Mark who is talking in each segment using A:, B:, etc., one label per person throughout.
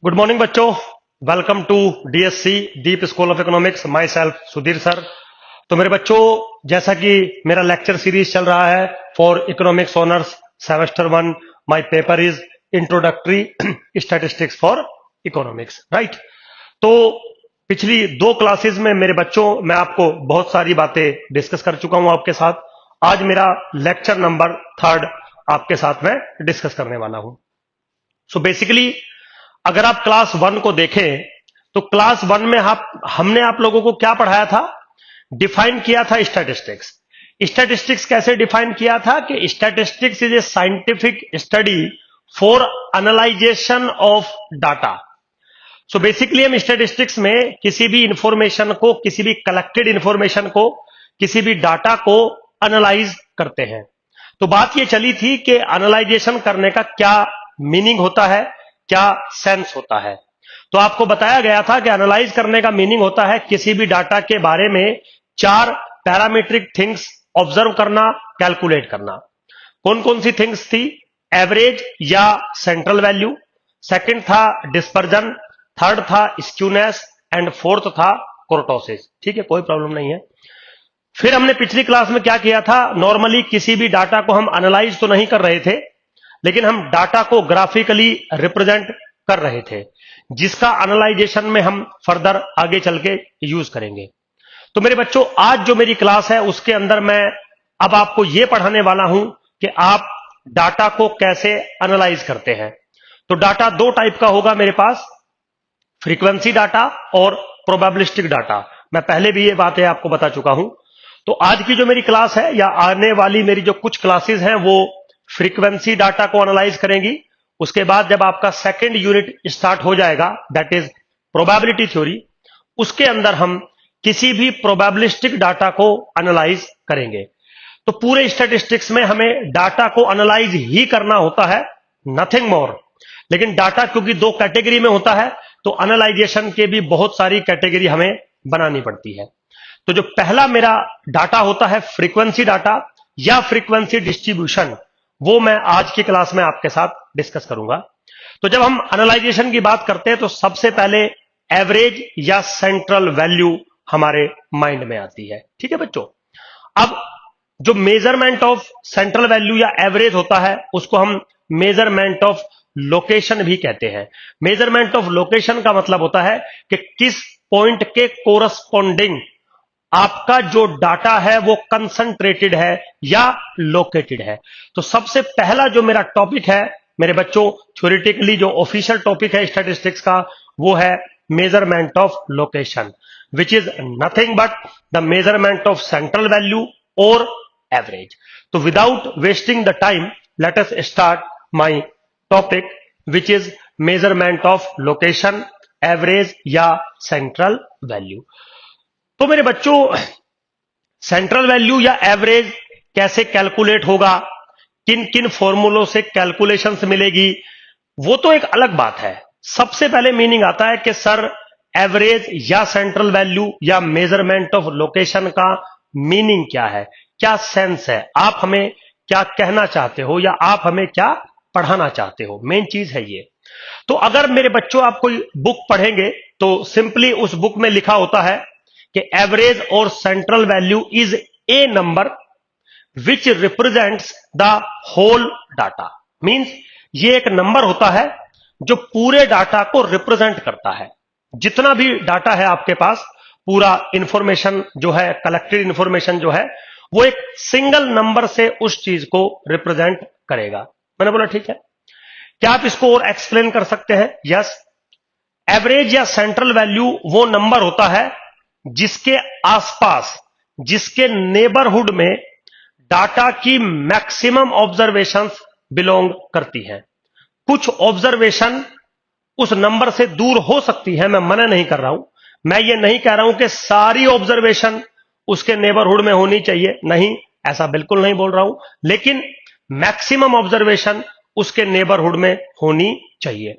A: Good morning बच्चों। Welcome to DSC deep school of economics. Myself Sudhir sir. तो मेरे बच्चों, जैसा कि मेरा लेक्चर सीरीज चल रहा है for economics honours semester 1, my paper is introductory statistics for economics, right. तो पिछली दो क्लासेस में मेरे बच्चों मैं आपको बहुत सारी बातें डिस्कस कर चुका हूं आपके साथ। आज मेरा लेक्चर नंबर 3 आपके साथ में डिस्कस करने वाला हूं। सो बेसिकली अगर आप क्लास 1 को देखें तो क्लास 1 में हमने आप लोगों को क्या पढ़ाया था? डिफाइन किया था स्टैटिस्टिक्स। स्टैटिस्टिक्स कैसे डिफाइन किया था कि statistics is a scientific study for analysation of data. So basically हम स्टैटिस्टिक्स में किसी भी इंफॉर्मेशन को, किसी भी कलेक्टेड इंफॉर्मेशन को, किसी भी डाटा को एनालाइज करते हैं। तो बात ये चली थी कि एनालाइजेशन करने का क्या मीनिंग होता है, क्या सेंस होता है। तो आपको बताया गया था कि एनालाइज करने का मीनिंग होता है किसी भी डाटा के बारे में 4 पैरामीट्रिक थिंग्स ऑब्जर्व करना, कैलकुलेट करना। कौन कौन सी थिंग्स थी? एवरेज या सेंट्रल वैल्यू, सेकंड था डिस्पर्जन, थर्ड था स्क्यूनेस एंड फोर्थ था कोर्टोसिस। ठीक है, कोई प्रॉब्लम नहीं है। फिर हमने पिछली क्लास में क्या किया था? नॉर्मली किसी भी डाटा को हम एनालाइज तो नहीं कर रहे थे, लेकिन हम डाटा को ग्राफिकली रिप्रेजेंट कर रहे थे, जिसका एनालाइजेशन में हम फर्दर आगे चल के यूज करेंगे। तो मेरे बच्चों, आज जो मेरी क्लास है उसके अंदर मैं अब आपको यह पढ़ाने वाला हूं कि आप डाटा को कैसे एनालाइज करते हैं। तो डाटा दो टाइप का होगा मेरे पास, फ्रीक्वेंसी डाटा और प्रोबेबिलिस्टिक डाटा। मैं पहले भी ये बातें आपको बता चुका हूं। तो आज की जो मेरी क्लास है या आने वाली मेरी जो कुछ क्लासेस हैं वो फ्रीक्वेंसी डाटा को एनालाइज करेंगी। उसके बाद जब आपका सेकंड यूनिट स्टार्ट हो जाएगा, दैट इज प्रोबेबिलिटी थ्योरी, उसके अंदर हम किसी भी प्रोबेबिलिस्टिक डाटा को एनालाइज करेंगे। तो पूरे स्टैटिस्टिक्स में हमें डाटा को एनालाइज ही करना होता है, नथिंग मोर। लेकिन डाटा क्योंकि दो कैटेगरी में होता है तो एनालाइजेशन के भी बहुत सारी कैटेगरी हमें बनानी पड़ती है। तो जो पहला मेरा डाटा होता है फ्रीक्वेंसी डाटा या फ्रीक्वेंसी डिस्ट्रीब्यूशन, वो मैं आज की क्लास में आपके साथ डिस्कस करूंगा। तो जब हम एनालाइजेशन की बात करते हैं तो सबसे पहले एवरेज या सेंट्रल वैल्यू हमारे माइंड में आती है। ठीक है बच्चों। अब जो मेजरमेंट ऑफ सेंट्रल वैल्यू या एवरेज होता है उसको हम मेजरमेंट ऑफ लोकेशन भी कहते हैं। मेजरमेंट ऑफ लोकेशन का मतलब होता है कि किस पॉइंट के कोरस्पॉन्डिंग आपका जो डाटा है वो कंसंट्रेटेड है या लोकेटेड है। तो सबसे पहला जो मेरा टॉपिक है मेरे बच्चों, थ्योरेटिकली जो ऑफिशियल टॉपिक है स्टैटिस्टिक्स का, वो है measurement of location, which is nothing but the measurement of central value और एवरेज। तो without wasting the time let us start my topic which is measurement of location, average या central value. तो मेरे बच्चों, central value या average कैसे calculate होगा, किन किन फॉर्मूलों से कैलकुलेशंस मिलेगी, वो तो एक अलग बात है। सबसे पहले मीनिंग आता है कि सर एवरेज या सेंट्रल वैल्यू या मेजरमेंट ऑफ लोकेशन का मीनिंग क्या है, क्या सेंस है, आप हमें क्या कहना चाहते हो या आप हमें क्या पढ़ाना चाहते हो, मेन चीज है ये। तो अगर मेरे बच्चों आप कोई बुक पढ़ेंगे तो सिंपली उस बुक में लिखा होता है कि एवरेज और central value is a number which represents the whole data. Means ये एक नंबर होता है जो पूरे डाटा को रिप्रेजेंट करता है। जितना भी डाटा है आपके पास, पूरा इंफॉर्मेशन जो है, कलेक्टेड इंफॉर्मेशन जो है, वो एक सिंगल नंबर से उस चीज को रिप्रेजेंट करेगा। मैंने बोला ठीक है। क्या आप इसको और एक्सप्लेन कर सकते हैं? यस। एवरेज या सेंट्रल वैल्यू वो नंबर होता है जिसके आसपास, जिसके नेबरहुड में डाटा की मैक्सिमम ऑब्जर्वेशंस बिलोंग करती हैं। कुछ ऑब्जर्वेशन उस नंबर से दूर हो सकती है, मैं मना नहीं कर रहा हूं। मैं ये नहीं कह रहा हूं कि सारी ऑब्जर्वेशन उसके नेबरहुड में होनी चाहिए, नहीं, ऐसा बिल्कुल नहीं बोल रहा हूं। लेकिन मैक्सिमम ऑब्जर्वेशन उसके नेबरहुड में होनी चाहिए।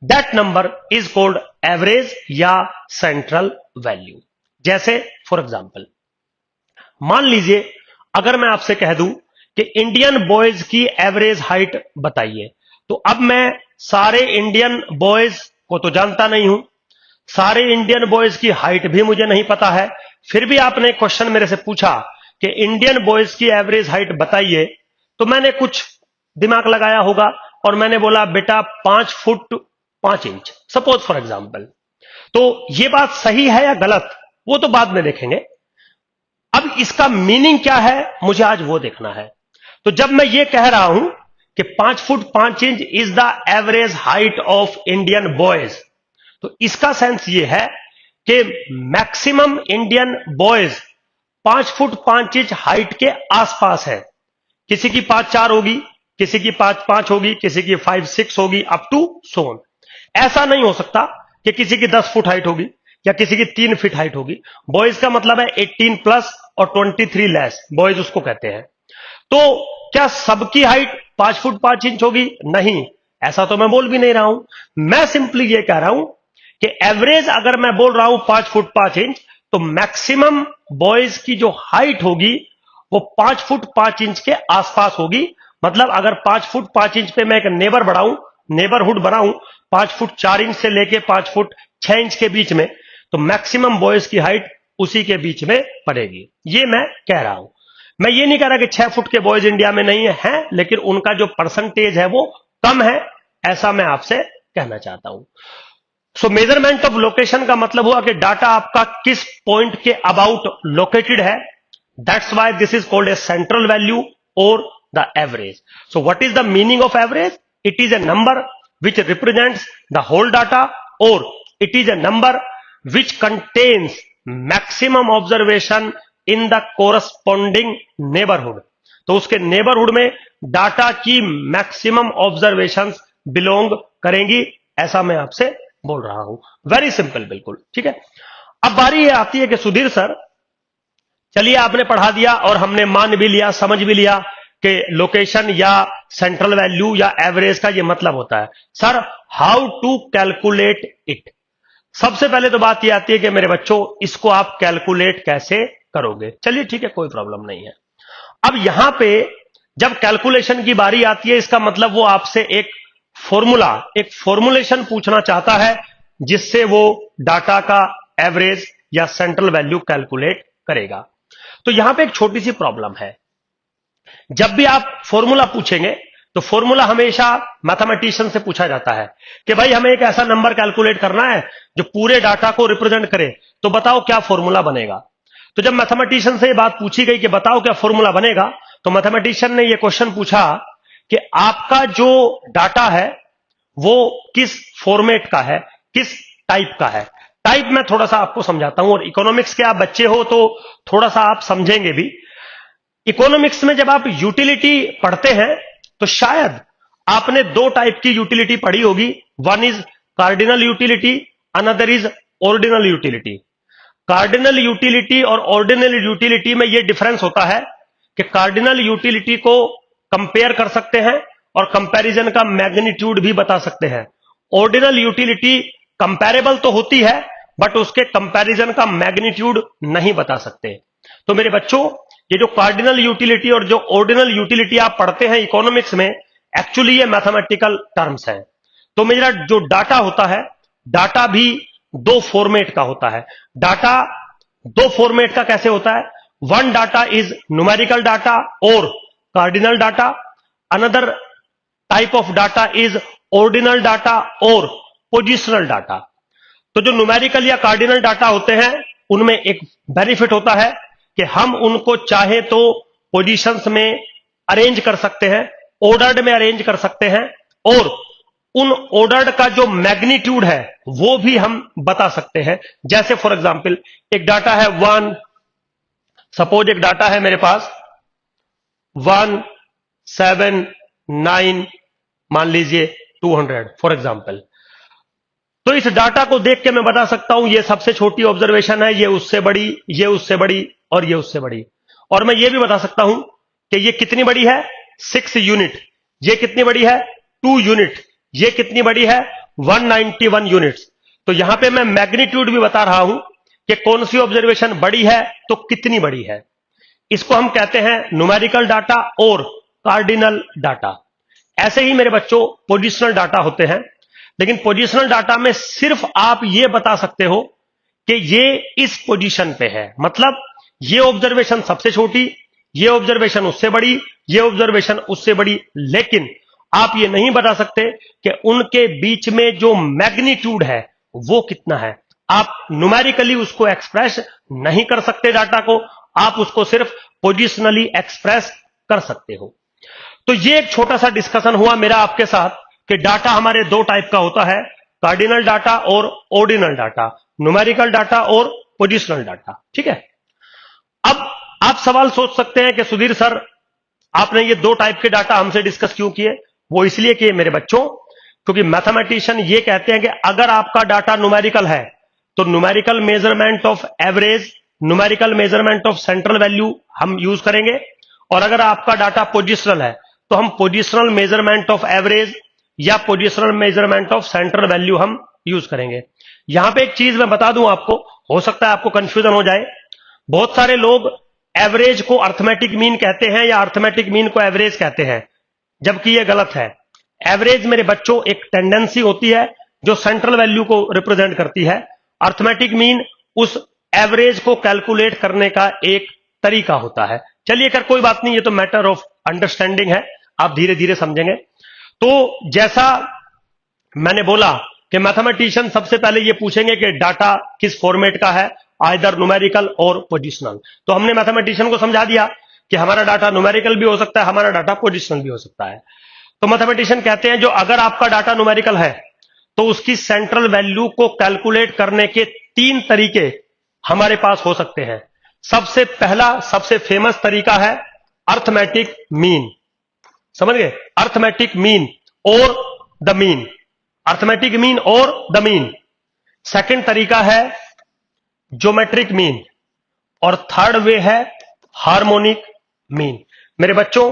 A: That number is called average या सेंट्रल वैल्यू। जैसे फॉर एग्जाम्पल, मान लीजिए अगर मैं आपसे कह दूं कि इंडियन बॉयज की एवरेज हाइट बताइए, तो अब मैं सारे इंडियन बॉयज वो तो जानता नहीं हूं। सारे इंडियन बॉयज की हाइट भी मुझे नहीं पता है। फिर भी आपने क्वेश्चन मेरे से पूछा कि इंडियन बॉयज की एवरेज हाइट बताइए, तो मैंने कुछ दिमाग लगाया होगा और मैंने बोला बेटा 5 foot 5 inch, suppose for example. तो ये बात सही है या गलत, वो तो बाद में देखेंगे। अब इसका मीनिंग क्या है मुझे आज वो देखना है। तो जब मैं ये कह रहा हूं कि 5 foot 5 inch is the average height of Indian boys, तो इसका सेंस ये है कि maximum Indian boys 5 foot 5 inch height के आसपास है। किसी की 5'4" होगी, किसी की 5'5" होगी, किसी की 5'6" होगी, अप टू सोन। ऐसा नहीं हो सकता कि किसी की 10 फुट हाइट होगी या किसी की 3 फीट हाइट होगी। बॉयज का मतलब है 18 प्लस और 23 लेस, बॉयज उसको कहते हैं। तो क्या सबकी हाइट 5 फुट 5 इंच होगी? नहीं, ऐसा तो मैं बोल भी नहीं रहा हूं। मैं सिंपली ये कह रहा हूं कि एवरेज अगर मैं बोल रहा हूं 5 फुट 5 इंच, तो मैक्सिमम बॉयज की जो हाइट होगी वो 5 फुट 5 इंच के आसपास होगी। मतलब अगर 5 फुट 5 इंच पे मैं एक नेबरहुड बनाऊं 5 फुट 4 इंच से लेके 5 फुट 6 इंच के बीच में, तो मैक्सिमम बॉयज की हाइट उसी के बीच में पड़ेगी। ये मैं कह रहा हूं। मैं ये नहीं कह रहा कि 6 फुट के बॉयज इंडिया में नहीं है, लेकिन उनका जो परसेंटेज है वो कम है, ऐसा मैं आपसे कहना चाहता हूं। सो मेजरमेंट ऑफ लोकेशन का मतलब हुआ कि डाटा आपका किस पॉइंट के अबाउट लोकेटेड है। That's why this is called a central value और the average. So what is the meaning of average? It is a number which represents the whole data, or it is a number which contains maximum observation in the corresponding neighborhood। तो उसके neighbourhood में data की maximum observations belong करेंगी, ऐसा मैं आपसे बोल रहा हूं। वेरी सिंपल, बिल्कुल ठीक है। अब बारी ये आती है कि सुधीर सर, चलिए आपने पढ़ा दिया और हमने मान भी लिया, समझ भी लिया कि लोकेशन या सेंट्रल वैल्यू या एवरेज का ये मतलब होता है। Sir how to calculate it? सबसे पहले तो बात ये आती है कि मेरे बच्चों इसको आप कैलकुलेट कैसे करोगे? चलिए ठीक है, कोई प्रॉब्लम नहीं है। अब यहां पे जब कैलकुलेशन की बारी आती है, इसका मतलब वो आपसे एक फॉर्मुलेशन पूछना चाहता है जिससे वो डाटा का एवरेज या सेंट्रल वैल्यू कैलकुलेट करेगा। तो यहां पे एक छोटी सी प्रॉब्लम है। जब भी आप फॉर्मूला पूछेंगे तो फॉर्मूला हमेशा मैथमेटिशियन से पूछा जाता है कि भाई हमें एक ऐसा नंबर कैलकुलेट करना है जो पूरे डाटा को रिप्रेजेंट करे, तो बताओ क्या फॉर्मूला बनेगा। तो जब मैथमेटिशियन से ये बात पूछी गई कि बताओ क्या फॉर्मूला बनेगा, तो मैथमेटिशियन ने ये क्वेश्चन पूछा कि आपका जो डाटा है वो किस फॉर्मेट का है, किस टाइप का है। टाइप मैं थोड़ा सा आपको समझाता हूं, और इकोनॉमिक्स के आप बच्चे हो तो थोड़ा सा आप समझेंगे भी। इकोनॉमिक्स में जब आप यूटिलिटी पढ़ते हैं तो शायद आपने 2 टाइप की यूटिलिटी पढ़ी होगी। One is cardinal utility, another is ordinal utility. Cardinal utility और ऑर्डिनल यूटिलिटी में यह डिफरेंस होता है कि कार्डिनल यूटिलिटी को कंपेयर कर सकते हैं और कंपैरिजन का मैग्नीट्यूड भी बता सकते हैं। ऑर्डिनल यूटिलिटी कंपैरेबल तो होती है बट उसके कंपैरिजन का मैग्नीट्यूड नहीं बता सकते। तो मेरे बच्चों, ये जो कार्डिनल यूटिलिटी और जो ऑर्डिनल यूटिलिटी आप पढ़ते हैं इकोनॉमिक्स में, एक्चुअली ये मैथमेटिकल टर्म्स हैं। तो मेरा जो डाटा होता है, डाटा भी 2 फॉर्मेट का होता है। डाटा 2 फॉर्मेट का कैसे होता है? One data is numerical data और cardinal data, another type of data is ordinal data और पोजिशनल डाटा। तो जो न्यूमेरिकल या कार्डिनल डाटा होते हैं उनमें एक बेनिफिट होता है कि हम उनको चाहे तो पोजीशंस में अरेंज कर सकते हैं, ऑर्डर्ड में अरेंज कर सकते हैं, और उन ऑर्डर्ड का जो मैग्नीट्यूड है वो भी हम बता सकते हैं। जैसे फॉर एग्जांपल एक डाटा है 1, सपोज एक डाटा है मेरे पास 1 7 9, मान लीजिए 200 फॉर एग्जांपल। तो इस डाटा को देख के मैं बता सकता हूं ये सबसे छोटी ऑब्जर्वेशन है, ये उससे बड़ी, ये उससे बड़ी और ये उससे बड़ी। और मैं ये भी बता सकता हूं कि ये कितनी बड़ी है 6 यूनिट, ये कितनी बड़ी है 2 यूनिट, ये कितनी बड़ी है 191 यूनिट्स। तो यहां पे मैं मैग्नीट्यूड भी बता रहा हूं कि कौन सी ऑब्जर्वेशन बड़ी है तो कितनी बड़ी है। इसको हम कहते हैं न्यूमेरिकल डाटा और कार्डिनल डाटा। ऐसे ही मेरे बच्चों पोजिशनल डाटा होते हैं। लेकिन पोजिशनल डाटा में सिर्फ आप ये बता सकते हो कि ये इस पोजीशन पे है, मतलब ये ऑब्जर्वेशन सबसे छोटी, ये ऑब्जर्वेशन उससे बड़ी, ये ऑब्जर्वेशन उससे बड़ी, लेकिन आप ये नहीं बता सकते कि उनके बीच में जो मैग्नीट्यूड है वो कितना है। आप न्यूमेरिकली उसको एक्सप्रेस नहीं कर सकते डाटा को, आप उसको सिर्फ पोजिशनली एक्सप्रेस कर सकते हो। तो ये एक छोटा सा डिस्कशन हुआ मेरा आपके साथ कि डाटा हमारे दो टाइप का होता है, कार्डिनल डाटा और ऑर्डिनल डाटा, न्यूमेरिकल डाटा और पोजिशनल डाटा। ठीक है, अब आप सवाल सोच सकते हैं कि सुधीर सर आपने ये दो टाइप के डाटा हमसे डिस्कस क्यों किए? वो इसलिए किए मेरे बच्चों क्योंकि मैथमेटिशियन ये कहते हैं कि अगर आपका डाटा न्यूमेरिकल है तो numerical measurement of average, numerical measurement of central value हम यूज करेंगे, और अगर आपका डाटा पोजिशनल है तो हम पोजिशनल मेजरमेंट ऑफ एवरेज या positional measurement of central value हम यूज करेंगे। यहां पे एक चीज मैं बता दूं आपको, हो सकता है आपको कंफ्यूजन हो जाए। बहुत सारे लोग एवरेज को अर्थमेटिक मीन कहते हैं या अर्थमेटिक मीन को एवरेज कहते हैं, जबकि यह गलत है। एवरेज मेरे बच्चों एक टेंडेंसी होती है जो सेंट्रल वैल्यू को रिप्रेजेंट करती है। अर्थमेटिक मीन उस एवरेज को कैलकुलेट करने का एक तरीका होता है। चलिए कर कोई बात नहीं, ये तो मैटर ऑफ अंडरस्टैंडिंग है, आप धीरे धीरे समझेंगे। तो जैसा मैंने बोला कि मैथमेटिशियन सबसे पहले ये पूछेंगे कि डाटा किस फॉर्मेट का है, आइदर न्यूमेरिकल और पोजिशनल। तो हमने मैथमेटिशियन को समझा दिया कि हमारा डाटा न्यूमेरिकल भी हो सकता है, हमारा डाटा पोजिशनल भी हो सकता है। तो मैथमेटिशियन कहते हैं जो अगर आपका डाटा न्यूमेरिकल है तो उसकी सेंट्रल वैल्यू को कैलकुलेट करने के तीन तरीके हमारे पास हो सकते हैं। सबसे पहला सबसे फेमस तरीका है अर्थमेटिक मीन। समझ गए? अर्थमेटिक मीन और द मीन, अर्थमेटिक मीन और द मीन। सेकंड तरीका है ज्योमेट्रिक मीन, और थर्ड वे है हार्मोनिक मीन। मेरे बच्चों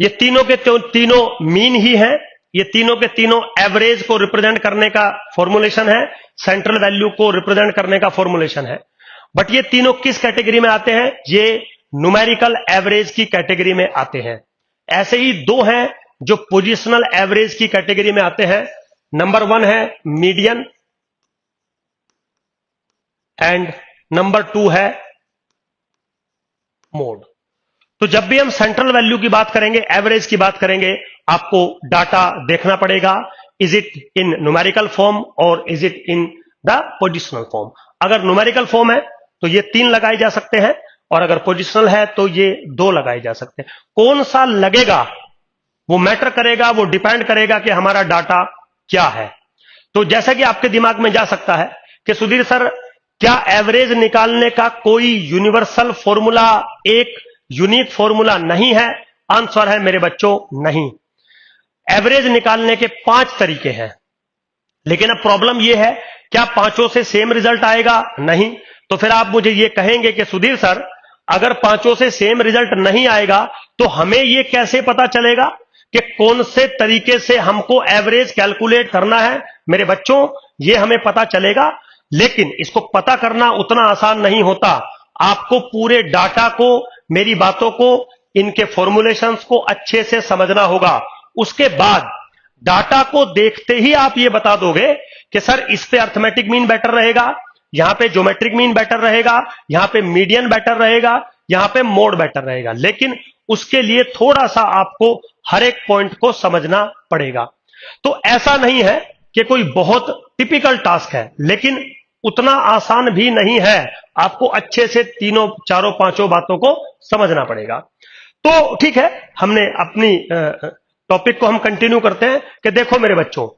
A: ये तीनों के तीनों मीन ही हैं, ये तीनों के तीनों एवरेज को रिप्रेजेंट करने का फॉर्मुलेशन है, सेंट्रल वैल्यू को रिप्रेजेंट करने का फॉर्मुलेशन है। बट ये तीनों किस कैटेगरी में आते हैं? ये न्यूमेरिकल एवरेज की कैटेगरी में आते हैं। ऐसे ही दो हैं जो पोजिशनल एवरेज की कैटेगरी में आते हैं। नंबर वन है मीडियन एंड नंबर टू है मोड। तो जब भी हम सेंट्रल वैल्यू की बात करेंगे, एवरेज की बात करेंगे, आपको डाटा देखना पड़ेगा, is it in numerical form और is it in the positional form. अगर न्यूमेरिकल फॉर्म है तो ये 3 लगाए जा सकते हैं, और अगर पोजिशनल है तो ये 2 लगाए जा सकते हैं। कौन सा लगेगा वो मैटर करेगा, वो डिपेंड करेगा कि हमारा डाटा क्या है। तो जैसा कि आपके दिमाग में जा सकता है कि सुधीर सर क्या एवरेज निकालने का कोई यूनिवर्सल फॉर्मूला, एक यूनिक फॉर्मूला नहीं है? आंसर है मेरे बच्चों नहीं। एवरेज निकालने के 5 तरीके हैं, लेकिन अब प्रॉब्लम यह है क्या पांचों से सेम रिजल्ट आएगा? नहीं। तो फिर आप मुझे यह कहेंगे कि सुधीर सर अगर पांचों से सेम रिजल्ट नहीं आएगा तो हमें यह कैसे पता चलेगा कि कौन से तरीके से हमको एवरेज कैलकुलेट करना है? मेरे बच्चों यह हमें पता चलेगा, लेकिन इसको पता करना उतना आसान नहीं होता। आपको पूरे डाटा को, मेरी बातों को, इनके फॉर्मुलेशंस को अच्छे से समझना होगा। उसके बाद डाटा को देखते ही आप ये बता दोगे कि सर इस पे अर्थमेटिक मीन बेटर रहेगा, यहां पे ज्योमेट्रिक मीन बेटर रहेगा, यहां पे मीडियन बेटर रहेगा, यहां पे मोड बेटर रहेगा। लेकिन उसके लिए थोड़ा सा आपको हर एक पॉइंट को समझना पड़ेगा। तो ऐसा नहीं है कि कोई बहुत टिपिकल टास्क है, लेकिन उतना आसान भी नहीं है। आपको अच्छे से तीनों, चारों, पांचों बातों को समझना पड़ेगा। तो ठीक है, हमने अपनी टॉपिक को हम कंटिन्यू करते हैं कि देखो मेरे बच्चों,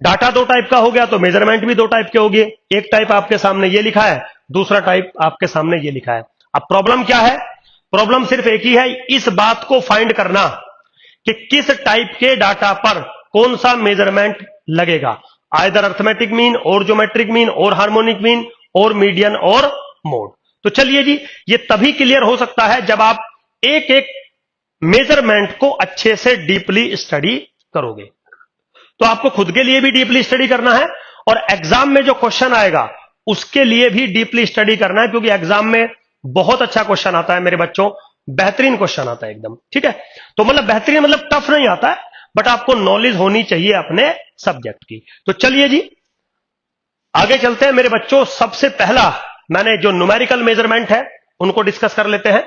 A: डाटा 2 टाइप का हो गया तो मेजरमेंट भी 2 टाइप के हो गए। एक टाइप आपके सामने ये लिखा है, दूसरा टाइप आपके सामने ये लिखा है। अब प्रॉब्लम क्या है? प्रॉब्लम सिर्फ एक ही है, इस बात को फाइंड करना कि किस टाइप के डाटा पर कौन सा मेजरमेंट लगेगा, आइदर अर्थमेटिक मीन और ज्योमेट्रिक मीन और हार्मोनिक मीन और मीडियन और मोड। तो चलिए जी, ये तभी क्लियर हो सकता है जब आप एक एक मेजरमेंट को अच्छे से डीपली स्टडी करोगे। तो आपको खुद के लिए भी डीपली स्टडी करना है और एग्जाम में जो क्वेश्चन आएगा उसके लिए भी डीपली स्टडी करना है, क्योंकि एग्जाम में बहुत अच्छा क्वेश्चन आता है मेरे बच्चों, बेहतरीन क्वेश्चन आता है एकदम। ठीक है, तो मतलब बेहतरीन मतलब टफ नहीं आता है, बट आपको नॉलेज होनी चाहिए अपने सब्जेक्ट की। तो चलिए जी आगे चलते हैं मेरे बच्चों। सबसे पहला मैंने जो न्यूमेरिकल मेजरमेंट है उनको डिस्कस कर लेते हैं।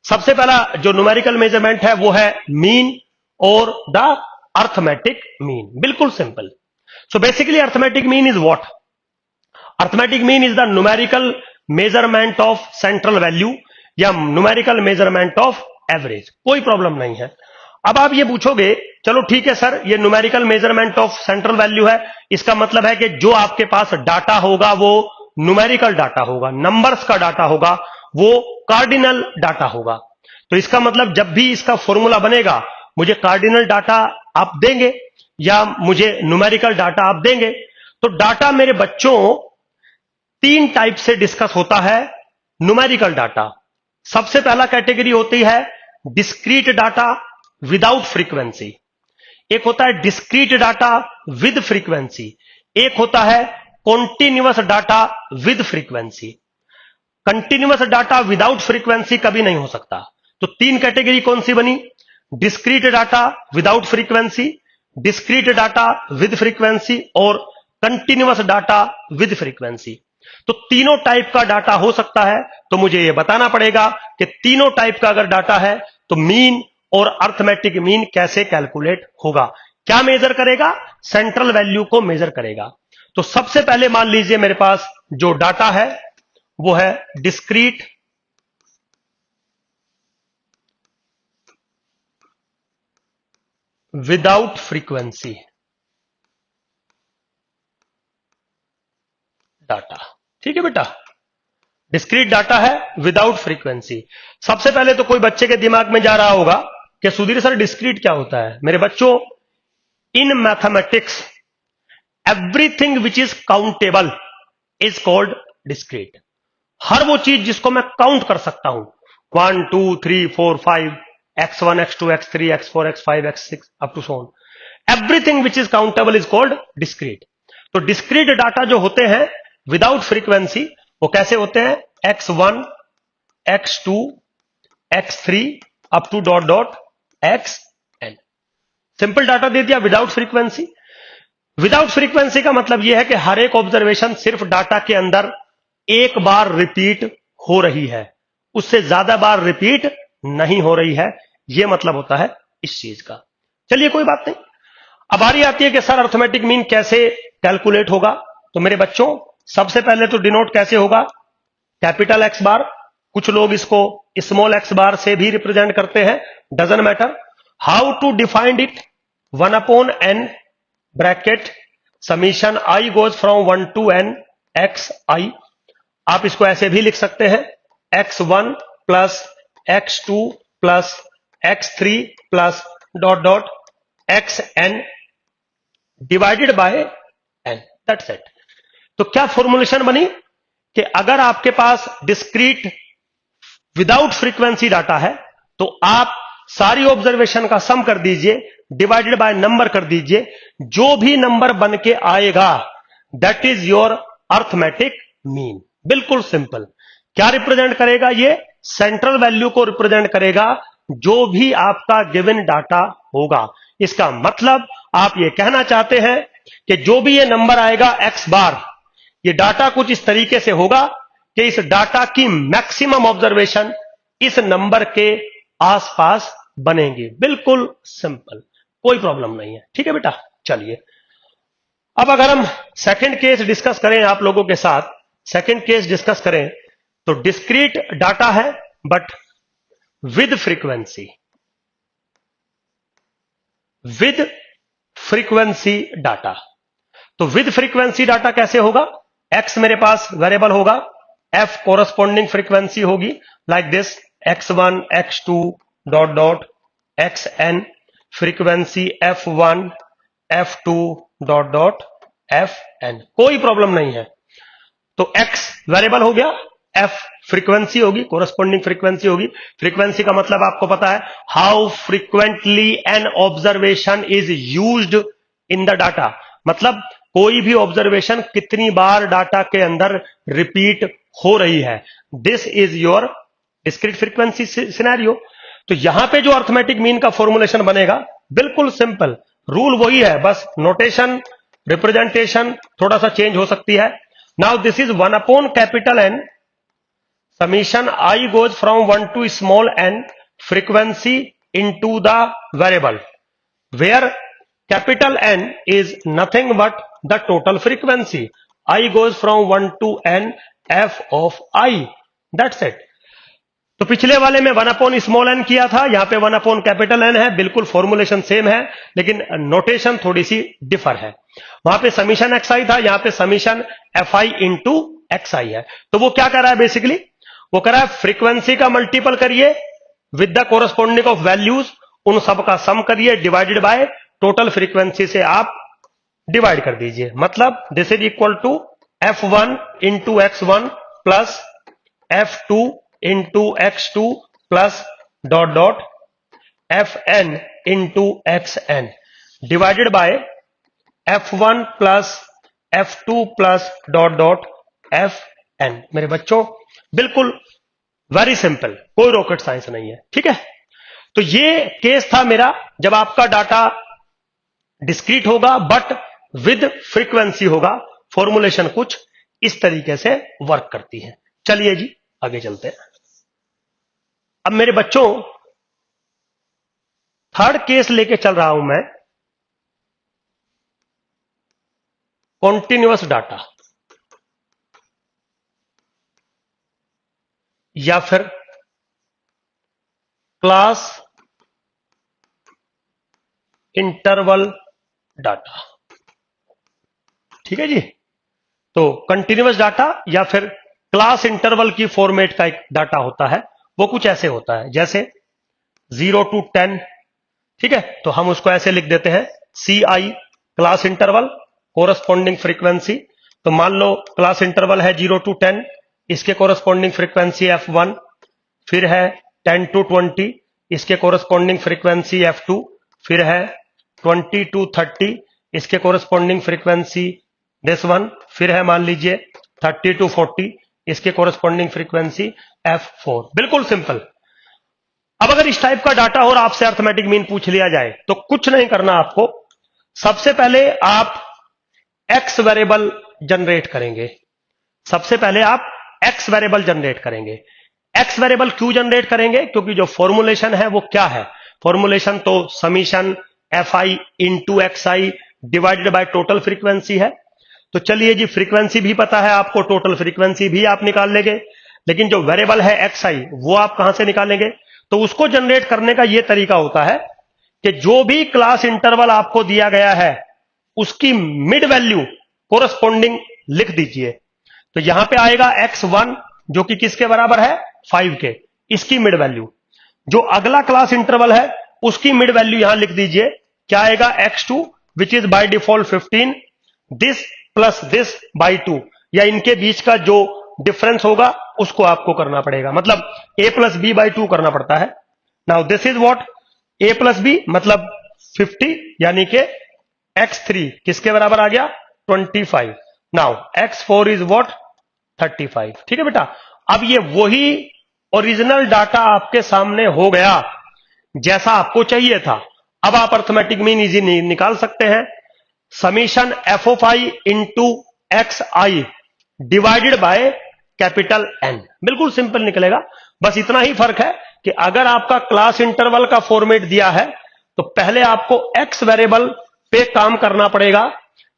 A: सबसे पहला जो न्यूमेरिकल मेजरमेंट है वो है मीन और द अर्थमेटिक मीन। बिल्कुल simple. So basically arithmetic mean is what? Arithmetic mean is the numerical measurement of central value या न्यूमेरिकल मेजरमेंट ऑफ एवरेज। कोई प्रॉब्लम नहीं है। अब आप ये पूछोगे चलो ठीक है सर, ये numerical measurement of central value है, इसका मतलब है कि जो आपके पास डाटा होगा वो न्यूमेरिकल डाटा होगा, नंबर्स का डाटा होगा, वो कार्डिनल डाटा होगा। तो इसका मतलब जब भी इसका फॉर्मूला बनेगा मुझे कार्डिनल डाटा आप देंगे या मुझे न्यूमेरिकल डाटा आप देंगे। तो डाटा मेरे बच्चों तीन टाइप से डिस्कस होता है न्यूमेरिकल डाटा। सबसे पहला कैटेगरी होती है डिस्क्रीट डाटा विदाउट फ्रीक्वेंसी, एक होता है डिस्क्रीट डाटा विद फ्रीक्वेंसी, एक होता है continuous data with frequency. Continuous data without frequency कभी नहीं हो सकता। तो तीन कैटेगरी कौन सी बनी? Discrete data without frequency, discrete data with frequency और कंटिन्यूअस डाटा विद फ्रीक्वेंसी। तो तीनों टाइप का डाटा हो सकता है। तो मुझे यह बताना पड़ेगा कि तीनों टाइप का अगर डाटा है तो मीन और अर्थमेटिक मीन कैसे कैलकुलेट होगा। क्या मेजर करेगा? सेंट्रल वैल्यू को मेजर करेगा। तो सबसे पहले मान लीजिए मेरे पास जो डाटा है वो है डिस्क्रीट विदाउट फ्रीक्वेंसी डाटा। ठीक है बेटा, डिस्क्रीट डाटा है विदाउट फ्रीक्वेंसी। सबसे पहले तो कोई बच्चे के दिमाग में जा रहा होगा कि सुधीर सर डिस्क्रीट क्या होता है? मेरे बच्चों, in mathematics everything which is countable is called discrete. हर वो चीज जिसको मैं काउंट कर सकता हूं, 1 2 3 4 5 x1 x2 x3 x4 x5 x6 up to so on, everything which is countable is called discrete. तो डिस्क्रीट डाटा जो होते हैं विदाउट फ्रीक्वेंसी वो कैसे होते हैं? x1 x2 x3 up to dot dot xn। Simple data दे दिया विदाउट फ्रीक्वेंसी। विदाउट फ्रीक्वेंसी का मतलब यह है कि हर एक ऑब्जर्वेशन सिर्फ डाटा के अंदर एक बार रिपीट हो रही है, उससे ज्यादा बार रिपीट नहीं हो रही है। यह मतलब होता है इस चीज का। चलिए कोई बात नहीं। अब बारी आती है कि सर अर्थमेटिक मीन कैसे कैलकुलेट होगा। तो मेरे बच्चों सबसे पहले तो डिनोट कैसे होगा? कैपिटल एक्स बार, कुछ लोग इसको स्मॉल एक्स बार से भी रिप्रेजेंट करते हैं, doesn't matter. How to defined it? 1/n bracket summation i goes from 1 to n x i. आप इसको ऐसे भी लिख सकते हैं x1 plus x2 plus x3 plus dot dot xn divided by n। That's it. तो क्या फॉर्मुलेशन बनी कि अगर आपके पास डिस्क्रीट विदाउट फ्रीक्वेंसी डाटा है तो आप सारी ऑब्जर्वेशन का सम कर दीजिए, डिवाइडेड बाय नंबर कर दीजिए, जो भी नंबर बन के आएगा that is your arithmetic mean. बिल्कुल सिंपल। क्या रिप्रेजेंट करेगा? ये सेंट्रल वैल्यू को रिप्रेजेंट करेगा जो भी आपका गिवन डाटा होगा। इसका मतलब आप ये कहना चाहते हैं कि जो भी ये नंबर आएगा x बार, ये डाटा कुछ इस तरीके से होगा कि इस डाटा की मैक्सिमम ऑब्जर्वेशन इस नंबर के आसपास बनेंगे। बिल्कुल सिंपल, कोई प्रॉब्लम नहीं है। ठीक है बेटा, चलिए अब अगर हम सेकंड केस डिस्कस करें आप लोगों के साथ, सेकंड केस डिस्कस करें तो डिस्क्रीट डाटा है but with frequency, with frequency data. तो विद फ्रीक्वेंसी डाटा कैसे होगा? x मेरे पास वेरिएबल होगा, f कोरस्पॉन्डिंग फ्रीक्वेंसी होगी like this x1 x2 dot dot xn, frequency f1 f2 dot dot fn। कोई प्रॉब्लम नहीं है। तो x वेरिएबल हो गया, f फ्रीक्वेंसी होगी, कोरस्पॉन्डिंग फ्रीक्वेंसी होगी। फ्रीक्वेंसी का मतलब आपको पता है, how frequently an observation is used in the data. मतलब कोई भी ऑब्जर्वेशन कितनी बार डाटा के अंदर रिपीट हो रही है। This is your discrete frequency scenario. तो यहां पे जो अर्थमेटिक मीन का फॉर्मुलेशन बनेगा बिल्कुल सिंपल, रूल वही है, बस नोटेशन रिप्रेजेंटेशन थोड़ा सा चेंज हो सकती है. Now this is 1 upon capital N summation I goes from 1 to small n frequency into the variable where capital N is nothing but the total frequency. I goes from 1 to n f of I. That's it. तो पिछले वाले में 1 upon small N किया था, यहां पे 1 upon capital N है, बिल्कुल फॉर्मुलेशन सेम है लेकिन नोटेशन थोड़ी सी डिफर है. वहां पे समीशन एक्स आई था, यहां पे summation f i into x i है. तो वो क्या कर रहा है बेसिकली, वो कह रहा है फ्रीक्वेंसी का मल्टीपल करिए with the corresponding of values, उन सब का सम करिए डिवाइडेड बाय टोटल फ्रीक्वेंसी से आप डिवाइड कर दीजिए. मतलब this is equal to f1 into x1 plus f2 into x2 plus dot dot fn into xn divided by f1 plus f2 plus dot dot fn. मेरे बच्चों बिल्कुल very simple, कोई rocket science नहीं है. ठीक है, तो ये केस था मेरा जब आपका डाटा डिस्क्रीट होगा बट विद फ्रीक्वेंसी होगा. फॉर्मुलेशन कुछ इस तरीके से वर्क करती है. चलिए जी आगे चलते हैं. अब मेरे बच्चों थर्ड केस लेके चल रहा हूं मैं, कॉन्टिन्यूअस डाटा या फिर क्लास इंटरवल डाटा. ठीक है जी, तो कंटिन्यूअस डाटा या फिर क्लास इंटरवल की फॉर्मेट का एक डाटा होता है. वो कुछ ऐसे होता है जैसे 0 to 10. ठीक है, तो हम उसको ऐसे लिख देते हैं CI class interval corresponding frequency. तो मान लो क्लास इंटरवल है 0 to 10, इसके कोरस्पॉन्डिंग फ्रीक्वेंसी f1, फिर है 10 to 20, इसके कोरस्पॉन्डिंग फ्रीक्वेंसी f2, फिर है 20 to 30, इसके कोरस्पॉन्डिंग फ्रीक्वेंसी दिस वन, फिर है मान लीजिए 30 to 40, इसके कोरस्पॉन्डिंग फ्रीक्वेंसी f4. बिल्कुल सिंपल. अब अगर इस टाइप का डाटा और आपसे अर्थमेटिक मीन पूछ लिया जाए तो कुछ नहीं करना आपको. सबसे पहले आप एक्स वेरिएबल जनरेट करेंगे. सबसे पहले आप एक्स वेरिएबल जनरेट करेंगे. एक्स वेरिएबल क्यों जनरेट करेंगे, क्योंकि जो फॉर्मुलेशन है वो क्या है, फॉर्मुलेशन तो summation f i into x i divided by total frequency है. तो चलिए जी, फ्रीक्वेंसी भी पता है आपको, टोटल फ्रीक्वेंसी भी आप निकाल लेंगे, लेकिन जो वेरिएबल है एक्स आई वो आप कहां से निकालेंगे. तो उसको जनरेट करने का यह तरीका होता है कि जो भी क्लास इंटरवल आपको दिया गया है उसकी मिड वैल्यू कोरस्पॉन्डिंग लिख दीजिए. तो यहां पे आएगा x1 जो कि किसके बराबर है 5 के, इसकी मिड वैल्यू. जो अगला क्लास इंटरवल है उसकी मिड वैल्यू यहां लिख दीजिए. क्या आएगा x2 which is by default 15, this plus this by 2, या इनके बीच का जो डिफरेंस होगा उसको आपको करना पड़ेगा. मतलब a प्लस बी बाई 2 करना पड़ता है. Now this is what a plus b मतलब 50, यानी कि x3 किसके बराबर आ गया 25. Now x4 is what 35. ठीक है बेटा, अब ये वही ओरिजिनल डाटा आपके सामने हो गया जैसा आपको चाहिए था. अब आप अर्थमेटिक मीन इजी निकाल सकते हैं. Summation f of i into x i divided by capital N. बिल्कुल सिंपल निकलेगा. बस इतना ही फर्क है कि अगर आपका क्लास इंटरवल का फॉर्मेट दिया है तो पहले आपको एक्स वेरिएबल पे काम करना पड़ेगा,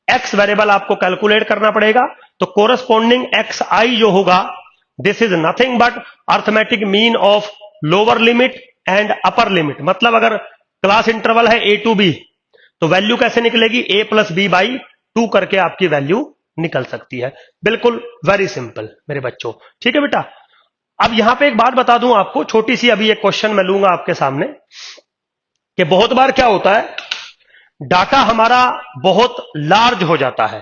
A: एक्स वेरिएबल आपको कैलकुलेट करना पड़ेगा. तो कोरस्पॉन्डिंग एक्स आई जो होगा this is nothing but arithmetic mean of lower limit and upper limit. मतलब अगर क्लास इंटरवल है ए टू बी तो वैल्यू कैसे निकलेगी, ए प्लस बी बाई 2 करके आपकी वैल्यू निकल सकती है. बिल्कुल वेरी सिंपल मेरे बच्चों. ठीक है बेटा, अब यहां पे एक बात बता दूं आपको, छोटी सी अभी एक क्वेश्चन मैं लूंगा आपके सामने कि बहुत बार क्या होता है, डाटा हमारा बहुत लार्ज हो जाता है,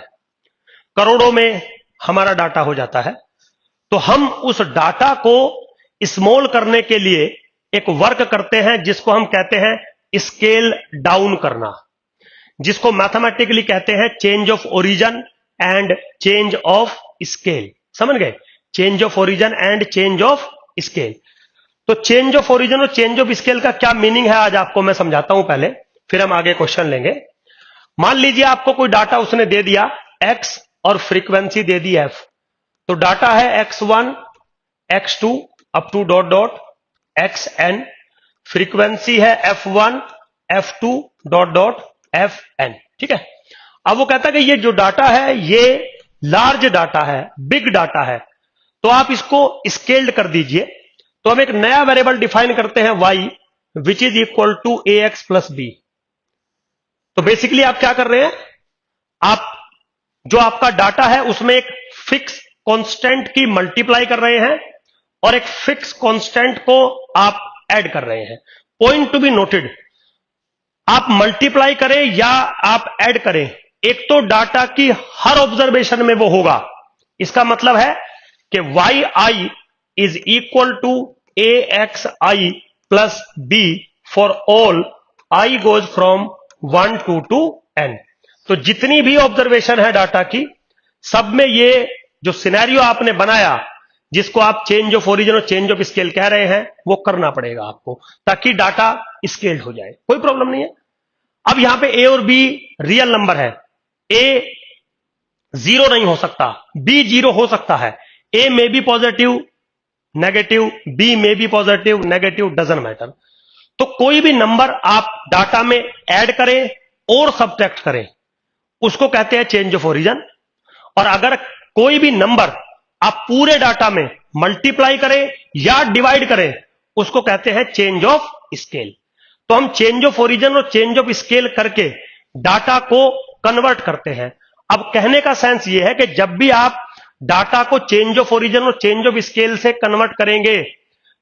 A: करोड़ों में हमारा डाटा हो जाता है. तो हम उस डाटा को स्मॉल करने के लिए एक वर्क करते हैं जिसको हम कहते हैं स्केल डाउन करना, जिसको मैथमेटिकली कहते हैं change of origin and change of scale. समझ गए, change of origin and change of scale. तो चेंज ऑफ ओरिजिन और चेंज ऑफ स्केल का क्या मीनिंग है आज आपको मैं समझाता हूं पहले, फिर हम आगे क्वेश्चन लेंगे. मान लीजिए आपको कोई डाटा उसने दे दिया x और फ्रीक्वेंसी दे दी f। तो डाटा है x1 x2 up to dot dot xn, frequency है f1 f2 dot dot fn। ठीक है, अब वो कहता है कि ये जो डाटा है ये लार्ज डाटा है, बिग डाटा है, तो आप इसको स्केल्ड कर दीजिए। तो हम एक नया वेरिएबल डिफाइन करते हैं y, which is equal to ax plus b। तो बेसिकली आप क्या कर रहे हैं, आप जो आपका डाटा है उसमें एक फिक्स कांस्टेंट की मल्टीप्लाई कर रहे हैं और एक फिक्स कांस्टेंट को आप ऐड कर रहे हैं। पॉइंट टू बी नोटेड, आप मल्टीप्लाई करें या आप ऐड करें, एक तो डाटा की हर ऑब्जर्वेशन में वो होगा। इसका मतलब है कि yi is equal to axi plus b for all i goes from 1 to n। तो जितनी भी ऑब्जर्वेशन है डाटा की, सब में ये जो सिनेरियो आपने बनाया, जिसको आप चेंज ऑफ ओरिजिन और चेंज ऑफ स्केल कह रहे हैं, वो करना पड़ेगा आपको, ताकि डाटा स्केल्ड हो जाए। कोई प्रॉब्लम नहीं है। अब यहां पे a और b रियल नंबर है, a 0 नहीं हो सकता, b 0 हो सकता है। a में बी पॉजिटिव नेगेटिव, b में बी पॉजिटिव नेगेटिव, डजंट मैटर। तो कोई भी नंबर आप डाटा में ऐड करें और सब्ट्रैक्ट करें, उसको कहते हैं चेंज ऑफ ओरिजिन। और अगर कोई भी नंबर आप पूरे डाटा में मल्टीप्लाई करें या डिवाइड करें, उसको कहते हैं चेंज ऑफ स्केल। तो हम चेंज ऑफ ओरिजिन और चेंज ऑफ स्केल करके डाटा को कन्वर्ट करते हैं। अब कहने का सेंस यह है कि जब भी आप डाटा को चेंज ऑफ ओरिजिन और चेंज ऑफ स्केल से कन्वर्ट करेंगे,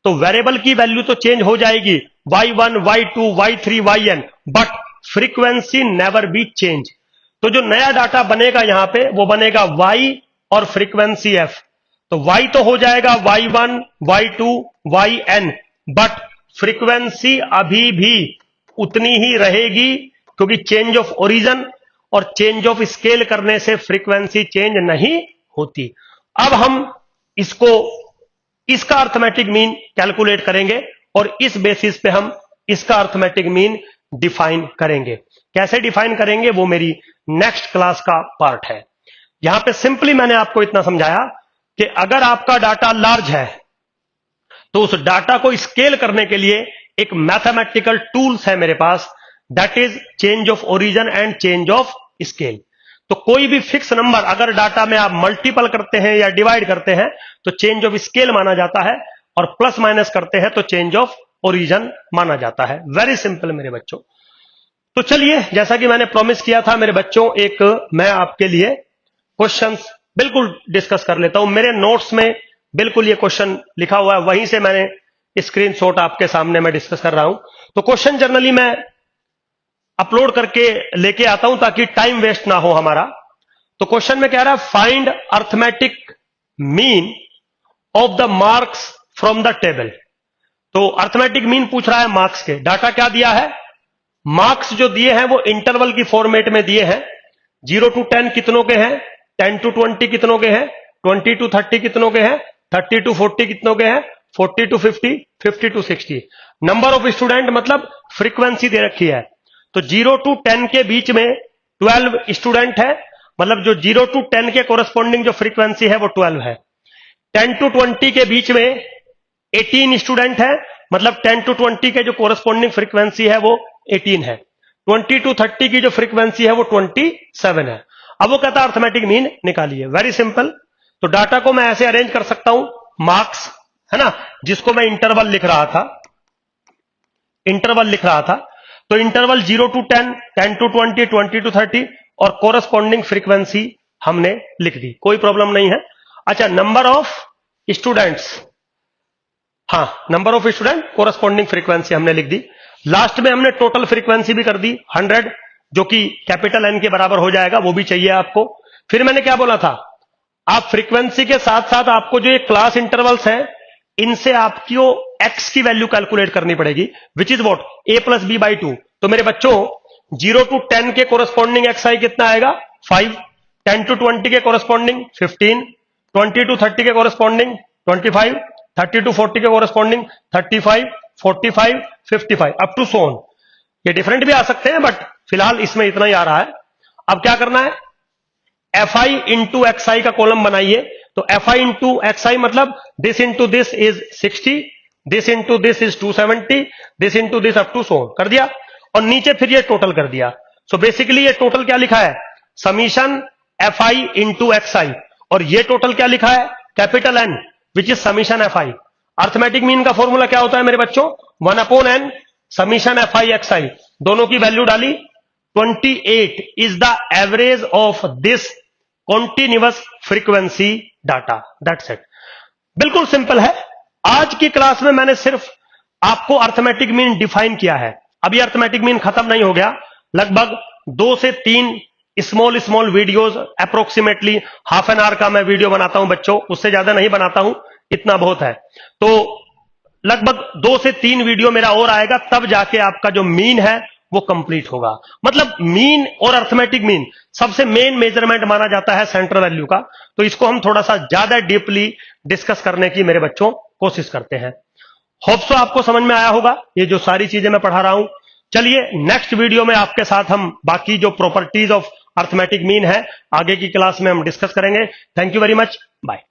A: तो वेरिएबल की वैल्यू तो चेंज हो जाएगी, y1 y2 y3 yn, but frequency never be change. तो जो नया डाटा बनेगा यहां पे, वो बनेगा y और फ्रीक्वेंसी f। तो y तो हो जाएगा y1 y2 yn, but frequency अभी भी उतनी ही रहेगी, क्योंकि चेंज ऑफ ओरिजिन और चेंज ऑफ स्केल करने से फ्रीक्वेंसी चेंज नहीं होती। अब हम इसका अर्थमेटिक मीन कैलकुलेट करेंगे और इस बेसिस पे हम इसका अर्थमेटिक मीन डिफाइन करेंगे। कैसे डिफाइन करेंगे वो मेरी नेक्स्ट क्लास का पार्ट है। यहां पे सिंपली मैंने आपको इतना समझाया कि अगर आपका डाटा लार्ज है, तो उस डाटा को स्केल करने के लिए एक मैथमेटिकल टूल्स है मेरे पास, that is change of origin and change of scale. तो कोई भी फिक्स नंबर अगर डाटा में आप मल्टीपल करते हैं या डिवाइड करते हैं, तो चेंज ऑफ स्केल माना जाता है, और प्लस माइनस करते हैं तो चेंज ऑफ ओरिजिन माना जाता है। वेरी सिंपल मेरे बच्चों। तो चलिए, जैसा कि मैंने प्रॉमिस किया था मेरे बच्चों, एक मैं आपके लिए क्वेश्चंस बिल्कुल डिस्कस कर लेता हूं। मेरे नोट्स में बिल्कुल ये क्वेश्चन लिखा हुआ है, वहीं से मैंने स्क्रीनशॉट आपके सामने मैं डिस्कस कर रहा हूं। तो क्वेश्चन जनरली मैं अपलोड करके लेके आता हूं ताकि टाइम वेस्ट ना हो हमारा। तो क्वेश्चन में कह रहा है, find arithmetic mean of the marks from the table. तो अर्थमेटिक मीन पूछ रहा है मार्क्स के। डाटा क्या दिया है, मार्क्स जो दिए हैं वो इंटरवल की फॉर्मेट में दिए हैं। 0 to 10 कितनों के हैं, 10 to 20 कितनों के हैं, 20 to 30 कितनों के हैं, 30 to 40 कितनों के हैं, 40 to 50, 50 to 60। Number of student मतलब फ्रीक्वेंसी दे रखी है। तो 0 to 10 के बीच में 12 स्टूडेंट है, मतलब जो 0 to 10 के कोरस्पॉन्डिंग जो फ्रीक्वेंसी है वो 12 है। 10 to 20 के बीच में 18 स्टूडेंट है, मतलब 10 to 20 के जो कोरस्पॉन्डिंग फ्रीक्वेंसी है वो 18 है। 20 to 30 की जो फ्रीक्वेंसी है वो 27 है। अब वो कहता है अर्थमेटिक मीन निकालिए। Very simple. तो डाटा को मैं ऐसे अरेंज कर सकता हूं, मार्क्स है ना, जिसको मैं इंटरवल लिख रहा था, तो इंटरवल 0 to 10, 10 to 20, 20 to 30, और कोरस्पॉन्डिंग फ्रीक्वेंसी हमने लिख दी, कोई प्रॉब्लम नहीं है। अच्छा, नंबर ऑफ स्टूडेंट्स, हाँ, number of student corresponding frequency हमने लिख दी। लास्ट में हमने टोटल फ्रीक्वेंसी भी कर दी 100, जो कि कैपिटल एन के बराबर हो जाएगा, वो भी चाहिए आपको। फिर मैंने क्या बोला था, आप फ्रीक्वेंसी के साथ साथ आपको जो ये क्लास इंटरवल्स हैं, इनसे आपकी एक्स की वैल्यू कैलकुलेट करनी पड़ेगी, which is what a plus b by 2। तो मेरे बच्चों 0 to 10 के कोरस्पॉन्डिंग एक्स आई कितना आएगा, 5, 10 to 20 के कोरस्पॉन्डिंग 15, 20 to 30 के कोरस्पॉन्डिंग 25, 30 to 40 के corresponding 35, 45, 55 up to so on. ये डिफरेंट भी आ सकते हैं, बट फिलहाल इसमें इतना ही आ रहा है। अब क्या करना है, fi इंटू xi का कॉलम बनाइए। तो fi इंटू xi मतलब this into this is 60, this into this is 270, this into this up to सो कर दिया, और नीचे फिर ये टोटल कर दिया। सो बेसिकली ये टोटल क्या लिखा है, समीशन fi इंटू xi, और ये टोटल क्या लिखा है, capital N which is summation fi। Arithmetic mean का फॉर्मूला क्या होता है मेरे बच्चों, 1/n समीशन fi xi, दोनों की वैल्यू डाली, 28 is the average of this continuous frequency data, that's it. बिल्कुल सिंपल है। आज की क्लास में मैंने सिर्फ आपको अर्थमेटिक मीन डिफाइन किया है। अभी अर्थमेटिक मीन खत्म नहीं हो गया, लगभग 2 से 3 small small videos, approximately half an hour का मैं वीडियो बनाता हूं बच्चों, उससे ज्यादा नहीं बनाता हूं, इतना बहुत है। तो लगभग 2 से 3 वीडियो मेरा और आएगा, तब जाके आपका जो मीन है वो कंप्लीट होगा। मतलब मीन और अर्थमेटिक मीन सबसे मेन मेजरमेंट माना जाता है सेंट्रल वैल्यू का, तो इसको हम थोड़ा सा ज्यादा डीपली डिस्कस करने की मेरे बच्चों कोशिश करते हैं। होप सो आपको समझ में आया होगा ये जो सारी चीजें मैं पढ़ा रहा हूं। चलिए नेक्स्ट वीडियो में आपके साथ हम बाकी जो प्रॉपर्टीज ऑफ अर्थमेटिक मीन है आगे की क्लास में हम डिस्कस करेंगे। Thank you very much, bye.